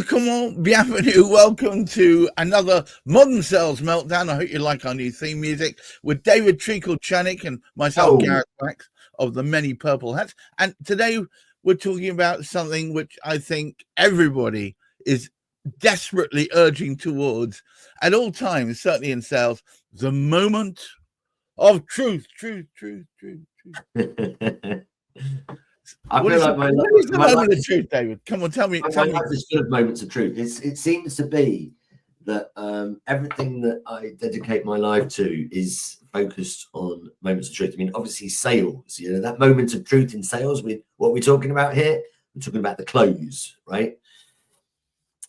Comment, bienvenue, welcome to another Modern Sales Meltdown. I hope you like our new theme music with David Treacle Chernick and myself, Gareth Wax, of the Many Purple Hats. And today we're talking about something which I think everybody is desperately urging towards at all times, certainly in sales, the moment of truth. I feel like what is the moment of truth, David? Come on, tell me. My life is full of moments of truth. It seems to be that everything that I dedicate my life to is focused on moments of truth. I mean, obviously sales, that moment of truth in sales, with what we're talking about here, we're talking about the close, right?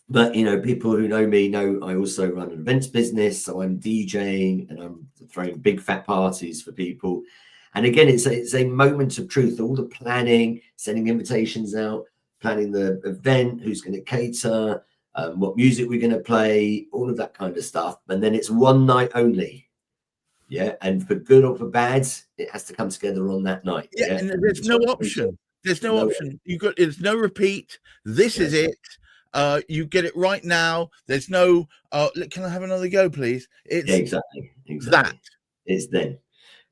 But, people who know me know I also run an events business. So I'm DJing and I'm throwing big fat parties for people. And again, it's a moment of truth. All the planning, sending invitations out, planning the event, who's going to cater, what music we're going to play, all of that kind of stuff. And then it's one night only. Yeah. And for good or for bad, it has to come together on that night. Yeah. And there's no option. There's no option. There's no repeat. This is it. You get it right now. There's no, can I have another go, please? It's exactly. That. It's then.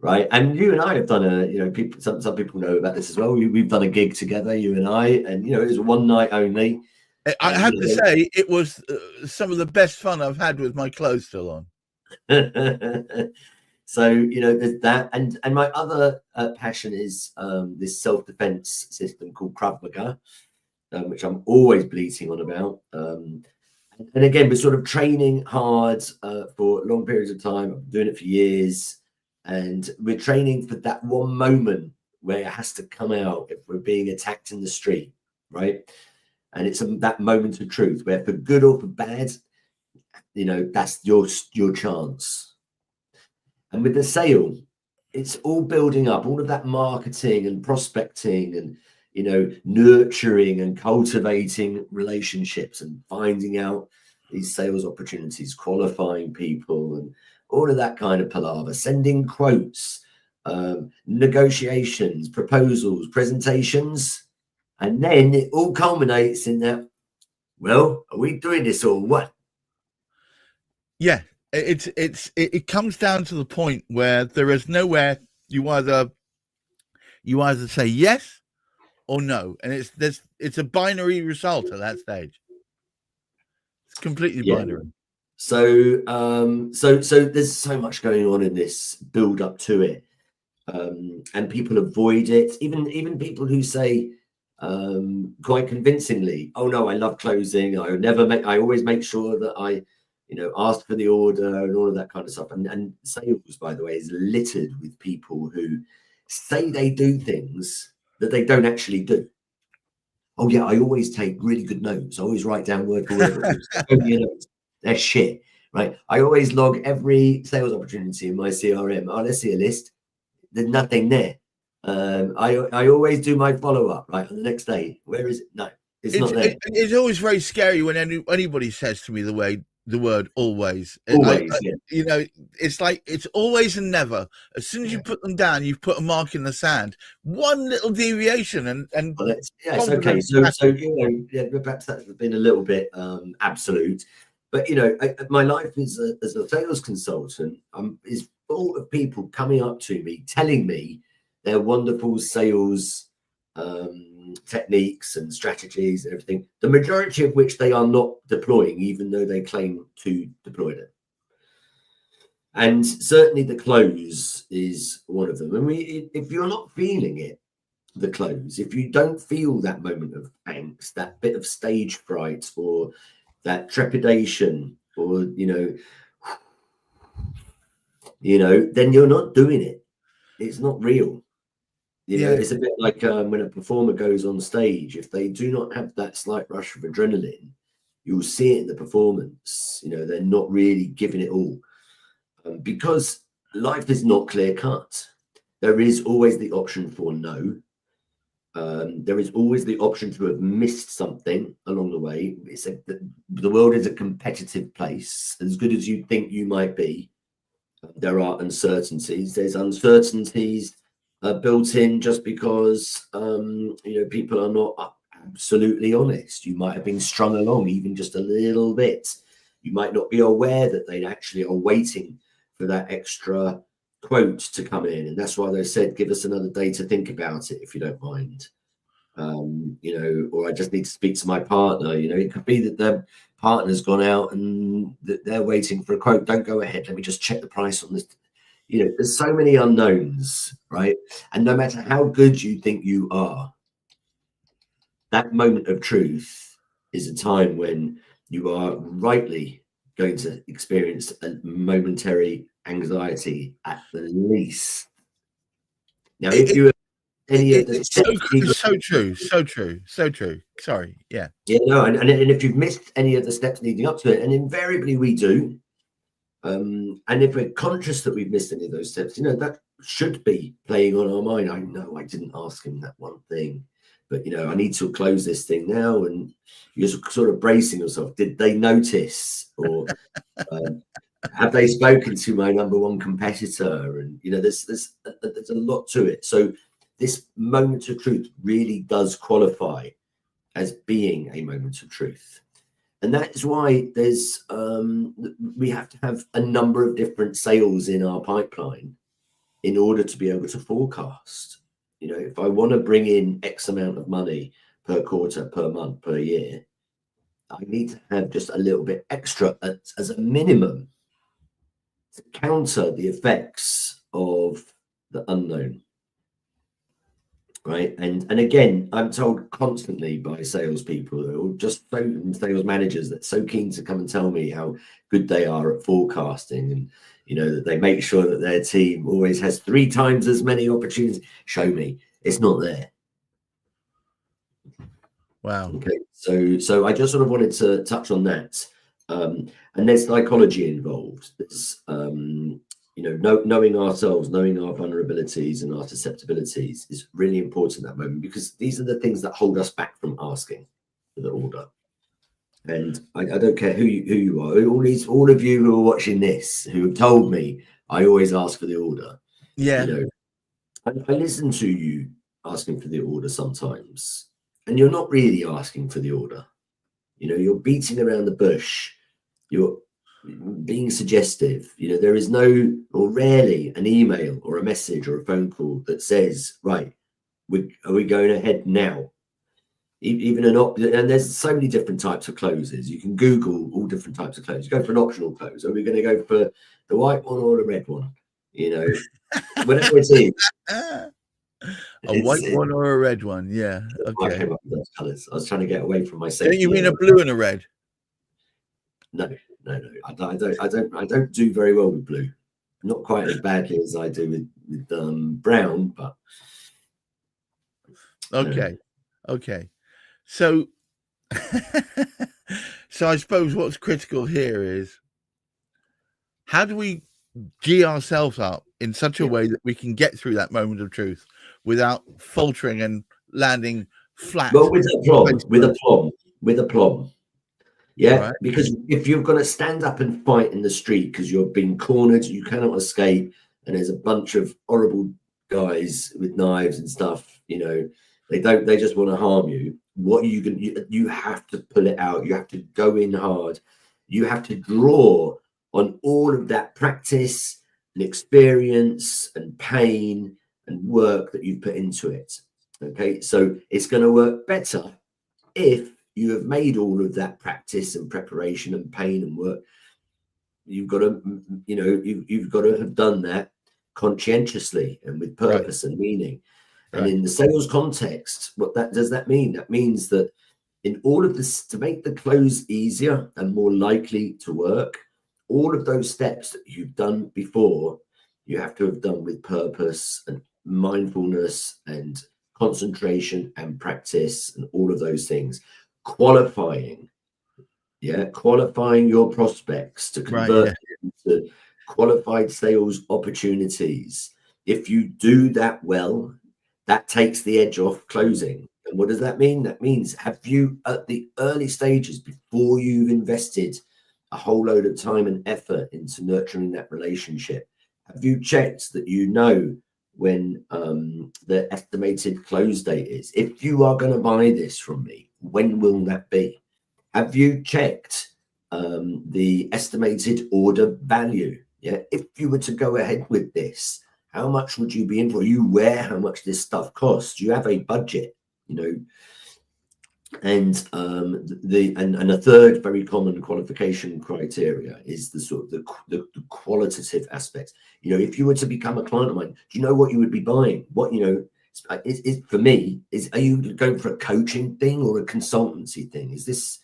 Right, and you and I have done people. Some people know about this as well. We've done a gig together, you and I, and it was one night only. I have to say, it was some of the best fun I've had with my clothes still on. So there's that, and my other passion is this self-defense system called Krav Maga, which I'm always bleating on about. And again, we're sort of training hard for long periods of time. I've been doing it for years. And we're training for that one moment where it has to come out if we're being attacked in the street, right? And it's that moment of truth where, for good or for bad, that's your chance. And with the sale, it's all building up, all of that marketing and prospecting and nurturing and cultivating relationships and finding out these sales opportunities, qualifying people, and all of that kind of palaver, sending quotes, negotiations, proposals, presentations, and then it all culminates in that, well, are we doing this or what? Yeah, it comes down to the point where there is nowhere you either say yes or no, and it's a binary result at that stage. It's completely binary. So there's so much going on in this build up to it, and people avoid it. Even people who say quite convincingly, "Oh no, I love closing. I always make sure that I, ask for the order and all of that kind of stuff." And sales, by the way, is littered with people who say they do things that they don't actually do. Oh yeah, I always take really good notes. I always write down word for word. They're shit, right? I always log every sales opportunity in my CRM. Oh, let's see a list. There's nothing there. I always do my follow-up, right, on the next day. Where is it? No, it's not there. It's always very scary when anybody says to me the word always. Always, it's like it's always and never. As soon as you put them down, you've put a mark in the sand. One little deviation and well, it's okay. So perhaps that's been a little bit absolute. But my life as a sales consultant is full of people coming up to me, telling me their wonderful sales techniques and strategies and everything. The majority of which they are not deploying, even though they claim to deploy them. And certainly the close is one of them. And if you're not feeling it, the close, if you don't feel that moment of angst, that bit of stage fright, or that trepidation, or then you're not doing it. It's not real. It's a bit like when a performer goes on stage. If they do not have that slight rush of adrenaline, you'll see it in the performance. They're not really giving it all, because life is not clear cut. There is always the option for no. There is always the option to have missed something along the way. The world is a competitive place. As good as you think you might be, there are uncertainties. There's uncertainties built in just because people are not absolutely honest. You might have been strung along even just a little bit. You might not be aware that they actually are waiting for that extra quote to come in. And that's why they said, give us another day to think about it, if you don't mind. Or I just need to speak to my partner. It could be that their partner's gone out and that they're waiting for a quote. Don't go ahead. Let me just check the price on this. There's so many unknowns, right? And no matter how good you think you are, that moment of truth is a time when you are rightly going to experience a momentary anxiety at the least. Now, if you any of the so true. Sorry, yeah. And if you've missed any of the steps leading up to it, and invariably we do, and if we're conscious that we've missed any of those steps, that should be playing on our mind. I know I didn't ask him that one thing, but I need to close this thing now, and you're sort of bracing yourself. Did they notice, or have they spoken to my number one competitor? And there's a lot to it. So this moment of truth really does qualify as being a moment of truth. And that's why there's we have to have a number of different sales in our pipeline in order to be able to forecast. If I want to bring in X amount of money per quarter, per month, per year, I need to have just a little bit extra as a minimum to counter the effects of the unknown. Right. And again, I'm told constantly by salespeople or just sales managers that's so keen to come and tell me how good they are at forecasting, and that they make sure that their team always has 3 times as many opportunities. Show me. It's not there. Wow. Okay. So I just sort of wanted to touch on that. And there's psychology involved. There's knowing ourselves, knowing our vulnerabilities and our susceptibilities is really important at that moment, because these are the things that hold us back from asking for the order. And I don't care who you are, all of you who are watching this, who have told me I always ask for the order. Yeah. I listen to you asking for the order sometimes, and you're not really asking for the order. You're beating around the bush. You're being suggestive. There is no, or rarely, an email or a message or a phone call that says, right, are we going ahead now? Even and there's so many different types of closes. You can Google all different types of closes. Go for an optional close. Are we going to go for the white one or the red one? Whatever it is. A white one or a red one? Yeah. Okay. I came up with those colours. I was trying to get away from my safety. Don't you mean a blue and a red? No. I don't do very well with blue. Not quite as badly as I do with brown, but okay. So I suppose what's critical here is, how do we gee ourselves up in such a way that we can get through that moment of truth without faltering and landing flat? Well, with a plum. Yeah, right. Because if you're going to stand up and fight in the street because you're being cornered, you cannot escape, and there's a bunch of horrible guys with knives and stuff, they just want to harm you. What are you going to, you have to pull it out. You have to go in hard. You have to draw on all of that practice and experience and pain and work that you've put into it. Okay, so it's going to work better if you have made all of that practice and preparation and pain and work. You've got to, you've got to have done that conscientiously and with purpose and meaning. And in the sales context, what does that mean? That means that in all of this, to make the close easier and more likely to work, all of those steps that you've done before, you have to have done with purpose and mindfulness and concentration and practice and all of those things. Qualifying your prospects to convert into qualified sales opportunities. If you do that well, that takes the edge off closing. And what does that mean? That means, have you, at the early stages, before you've invested a whole load of time and effort into nurturing that relationship, have you checked that when the estimated close date is. If you are going to buy this from me, when will that be? Have you checked the estimated order value? Yeah, if you were to go ahead with this, how much would you be in for? Are you aware how much this stuff costs? Do you have a budget? You know, and and a third very common qualification criteria is the sort of the qualitative aspects. You know, if you were to become a client of mine, do you know what you would be buying? What, you know, is for me, are you going for a coaching thing or a consultancy thing? Is this,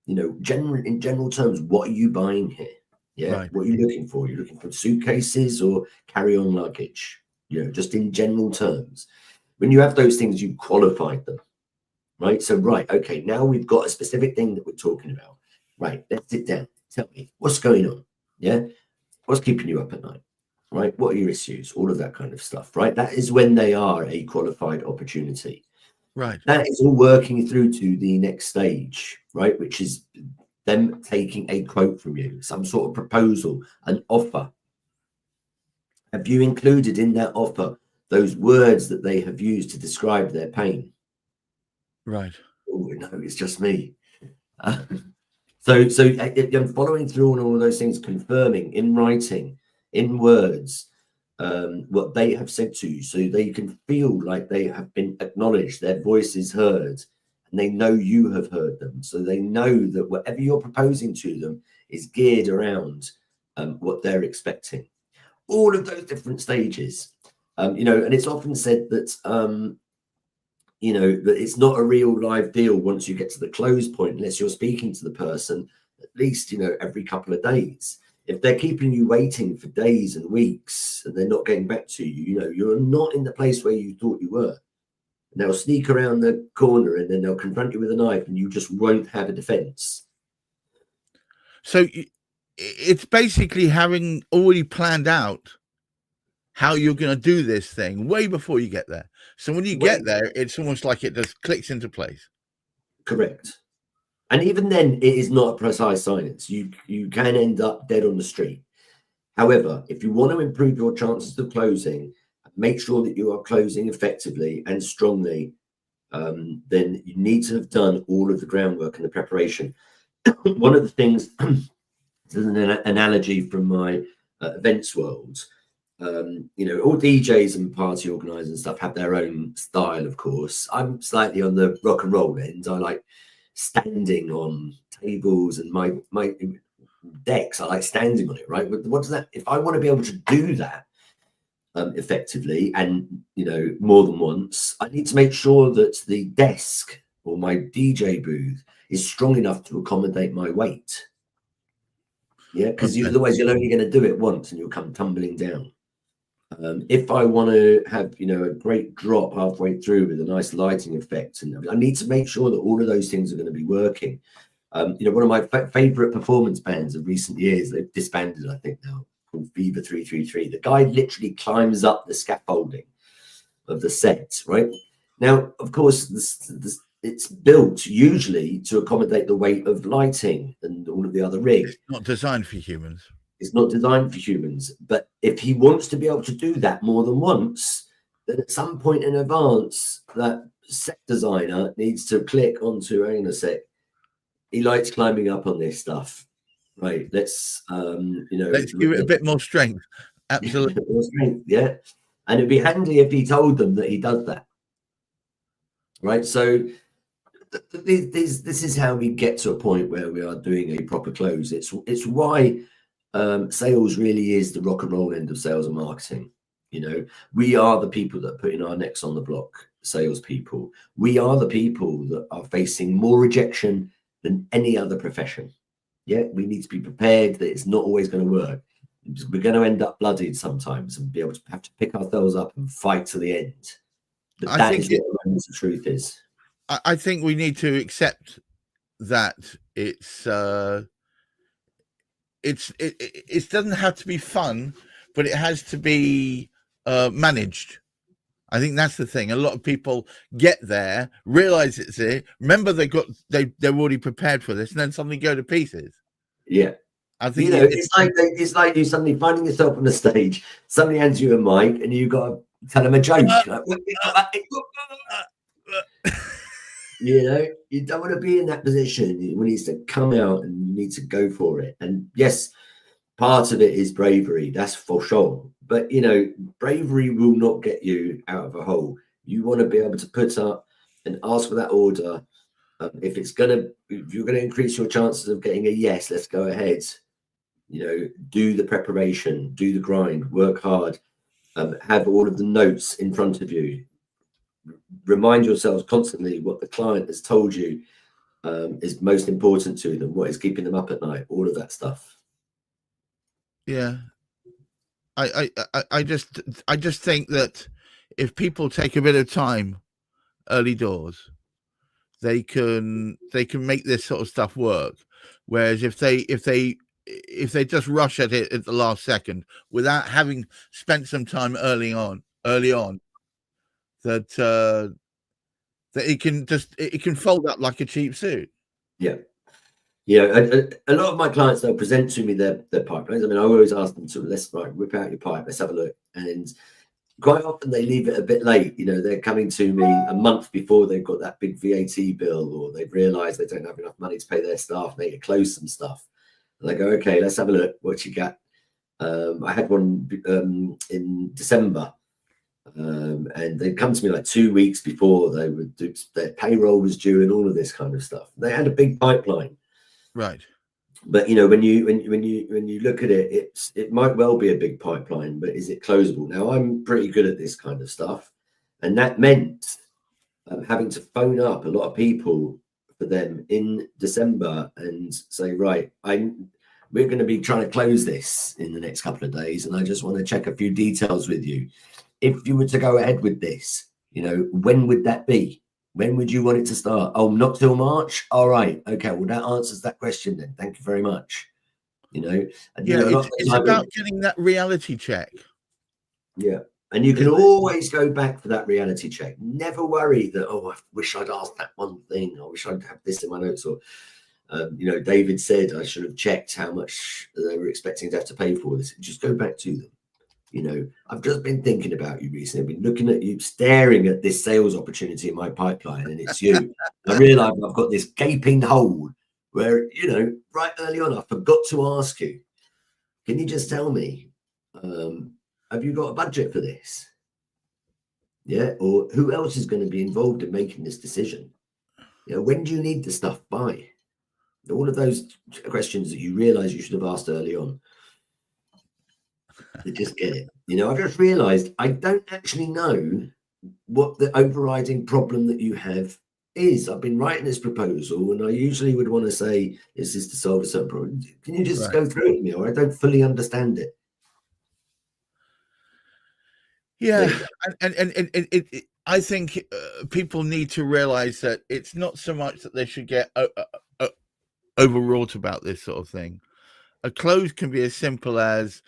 you know, in general terms, what are you buying here? Yeah, right. What are you looking for? You're looking for suitcases or carry-on luggage? You know, just in general terms. When you have those things, you qualified them, right? So, right, okay, now we've got a specific thing that we're talking about. Right, let's sit down. Tell me, what's going on? Yeah, what's keeping you up at night? Right, what are your issues? All of that kind of stuff, right? That is when they are a qualified opportunity. Right. That is all working through to the next stage, right? Which is them taking a quote from you, some sort of proposal, an offer. Have you included in that offer those words that they have used to describe their pain? Right. Oh, no, it's just me. So I'm following through on all of those things, confirming in writing, in words, what they have said to you, so they can feel like they have been acknowledged, their voice is heard, and they know you have heard them. So they know that whatever you're proposing to them is geared around what they're expecting. All of those different stages, you know, and it's often said that, you know, that it's not a real live deal once you get to the close point, unless you're speaking to the person at least, you know, every couple of days. If they're keeping you waiting for days and weeks and they're not getting back to you, you know, you're not in the place where you thought you were. And they'll sneak around the corner and then they'll confront you with a knife and you just won't have a defense. So it's basically having already planned out how you're going to do this thing way before you get there. So when you get there, it's almost like it just clicks into place. Correct. And even then, it is not a precise science. You can end up dead on the street. However, if you want to improve your chances of closing, make sure that you are closing effectively and strongly, then you need to have done all of the groundwork and the preparation. One of the things, this is an analogy from my events world, you know, all DJs and party organizers and stuff have their own style, of course. I'm slightly on the rock and roll end. I like standing on tables and my decks. I like standing on it, right? But what does that, if I want to be able to do that effectively and, you know, more than once, I need to make sure that the desk or my DJ booth is strong enough to accommodate my weight. Yeah, because otherwise you're only going to do it once and you'll come tumbling down. If I want to have, you know, a great drop halfway through with a nice lighting effect, and I need to make sure that all of those things are going to be working. You know, one of my favorite performance bands of recent years, they've disbanded, I think now, called Fever 333. The guy literally climbs up the scaffolding of the set, right? Now, of course, it's built usually to accommodate the weight of lighting and all of the other rigs. It's not designed for humans. It's not designed for humans. But if he wants to be able to do that more than once, then at some point in advance, that set designer needs to click onto, hang on a sec, he likes climbing up on this stuff. Right. Let's, you know, let's give it a bit more strength. Absolutely. More strength, yeah. And it'd be handy if he told them that he does that. Right. So this is how we get to a point where we are doing a proper close. It's why sales really is the rock and roll end of sales and marketing. You know, we are the people that are putting our necks on the block, salespeople. We are the people that are facing more rejection than any other profession. Yeah, we need to be prepared that it's not always going to work. We're going to end up bloodied sometimes and be able to have to pick ourselves up and fight to the end. But that is what the truth is. I think we need to accept that it doesn't have to be fun, but it has to be managed. I think that's the thing. A lot of people get there, realize it's it. Remember, they're already prepared for this, and then suddenly go to pieces. Yeah, I think, you know, it's like you suddenly finding yourself on the stage. Somebody hands you a mic, and you've got to tell them a joke. You know, you don't want to be in that position. You need to come out and you need to go for it. And yes, part of it is bravery, that's for sure. But, you know, bravery will not get you out of a hole. You want to be able to put up and ask for that order. If you're going to increase your chances of getting a yes, let's go ahead. You know, do the preparation, do the grind, work hard, have all of the notes in front of you. Remind yourselves constantly what the client has told you is most important to them, what is keeping them up at night, all of that stuff. Yeah. I just think that if people take a bit of time early doors, they can make this sort of stuff work. Whereas if they just rush at it at the last second without having spent some time early on, that it can fold up like a cheap suit. Yeah. A lot of my clients, they'll present to me their pipelines. I mean, I always ask them to, let's whip out your pipe, let's have a look. And quite often they leave it a bit late. You know, they're coming to me a month before they've got that big VAT bill, or they've realized they don't have enough money to pay their staff, they need to close some stuff. And I go, okay, let's have a look. What you got? I had one in December. And they come to me like 2 weeks before they would do, their payroll was due and all of this kind of stuff. They had a big pipeline, right? But you know, when you look at it, it might well be a big pipeline, but is it closable? Now, I'm pretty good at this kind of stuff, and that meant having to phone up a lot of people for them in December and say, right, we're going to be trying to close this in the next couple of days, and I just want to check a few details with you. If you were to go ahead with this, you know, when would that be? When would you want it to start? Oh, not till March? All right. Okay. Well, that answers that question then. Thank you very much. You know, and, yeah, you know, it's about getting that reality check. Yeah. And you can always go back for that reality check. Never worry that, oh, I wish I'd asked that one thing. I wish I'd have this in my notes. Or, you know, David said I should have checked how much they were expecting to have to pay for this. Just go back to them. You know, I've just been thinking about you recently. I've been looking at you, staring at this sales opportunity in my pipeline, and it's you. I realise I've got this gaping hole where, you know, right early on, I forgot to ask you, can you just tell me, have you got a budget for this? Yeah, or who else is going to be involved in making this decision? You know, when do you need the stuff by? All of those questions that you realise you should have asked early on. They just get it. You know, I've just realized I don't actually know what the overriding problem that you have is. I've been writing this proposal, and I usually would want to say, is this to solve a certain problem? Can you just go through it with me, or I don't fully understand it? Yeah, and I think people need to realize that it's not so much that they should get overwrought about this sort of thing. A close can be as simple as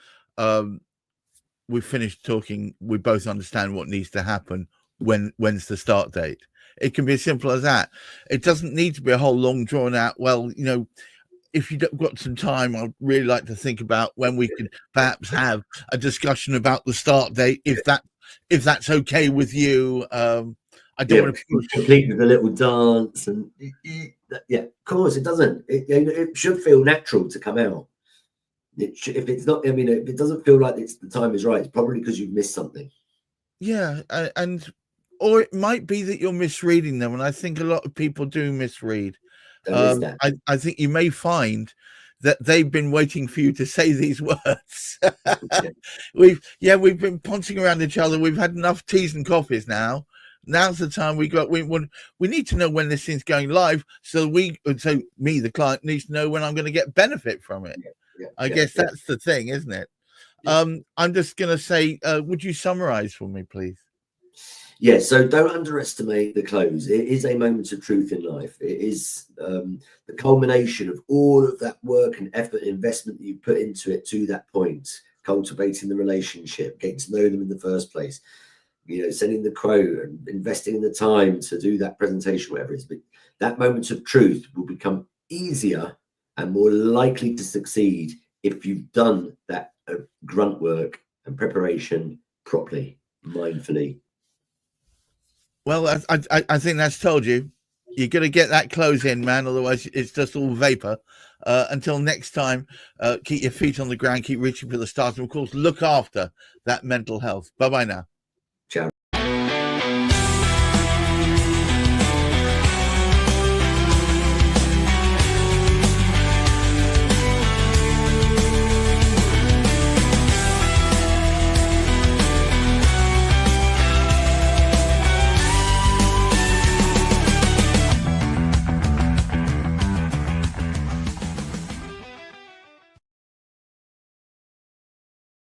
we finished talking, we both understand what needs to happen, when's the start date. It can be as simple as that. It doesn't need to be a whole long drawn out, well, you know, if you've got some time, I'd really like to think about when we could perhaps have a discussion about the start date, if that's okay with you. I don't want to push. Complete with a little dance, and yeah, of course it doesn't. It should feel natural to come out. If it's not, I mean, if it doesn't feel like the time is right, it's probably because you've missed something. Yeah, or it might be that you're misreading them, and I think a lot of people do misread. I think you may find that they've been waiting for you to say these words. We've been punching around each other. We've had enough teas and coffees now. Now's the time we need to know when this thing's going live, so me, the client, needs to know when I'm going to get benefit from it. I guess that's the thing, isn't it? I'm just going to say, would you summarize for me, please? Yeah, so don't underestimate the close. It is a moment of truth in life. It is the culmination of all of that work and effort and investment that you put into it to that point, cultivating the relationship, getting to know them in the first place, you know, sending the quote and investing in the time to do that presentation, whatever it is. But that moment of truth will become easier and more likely to succeed if you've done that grunt work and preparation properly. mindfully. Well, I think that's told you. You're going to get that close in, man. Otherwise, it's just all vapor. Until next time, keep your feet on the ground, keep reaching for the stars, and of course, look after that mental health. Bye-bye now.